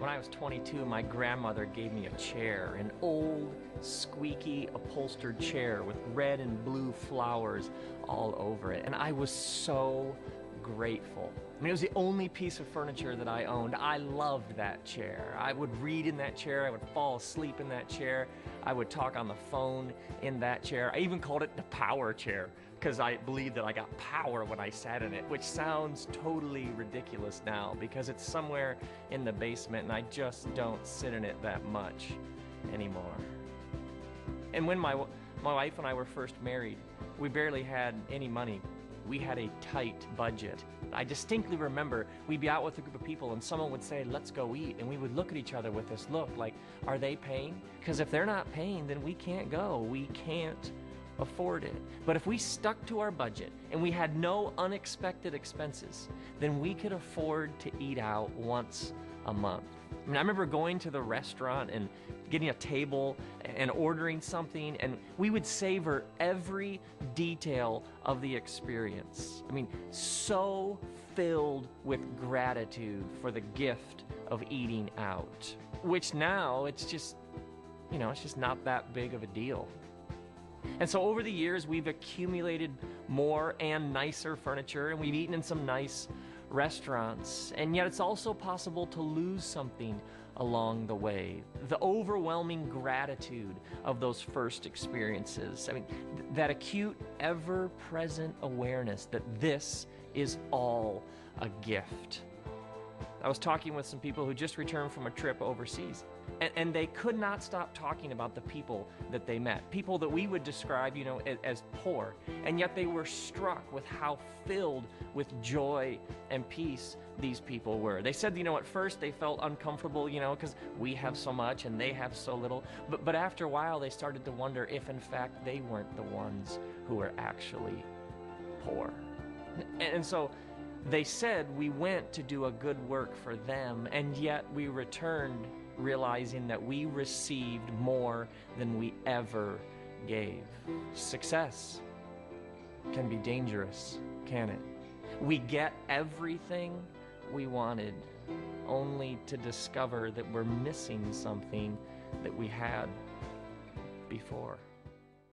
When I was 22, my grandmother gave me a chair, an old, squeaky, upholstered chair with red and blue flowers all over it. And I was so grateful. I mean, it was the only piece of furniture that I owned. I loved that chair. I would read in that chair. I would fall asleep in that chair. I would talk on the phone in that chair. I even called it the power chair because I believed that I got power when I sat in it, which sounds totally ridiculous now because it's somewhere in the basement and I just don't sit in it that much anymore. And when my wife and I were first married, we barely had any money. We had a tight budget. I distinctly remember we'd be out with a group of people and someone would say, let's go eat. And we would look at each other with this look like, are they paying? Because if they're not paying, then we can't go. We can't afford it. But if we stuck to our budget and we had no unexpected expenses, then we could afford to eat out once a month. I mean, I remember going to the restaurant and getting a table and ordering something, and we would savor every detail of the experience. I mean, so filled with gratitude for the gift of eating out, which now it's just not that big of a deal. And so over the years, we've accumulated more and nicer furniture, and we've eaten in some nice restaurants, and yet it's also possible to lose something along the way. The overwhelming gratitude of those first experiences. I mean, that acute, ever-present awareness that this is all a gift. I was talking with some people who just returned from a trip overseas, and they could not stop talking about the people that they met, people that we would describe, as poor, and yet they were struck with how filled with joy and peace these people were. They said, at first they felt uncomfortable, because we have so much and they have so little, but after a while they started to wonder if in fact they weren't the ones who were actually poor. And so they said we went to do a good work for them, and yet we returned realizing that we received more than we ever gave. Success can be dangerous, can it? We get everything we wanted, only to discover that we're missing something that we had before.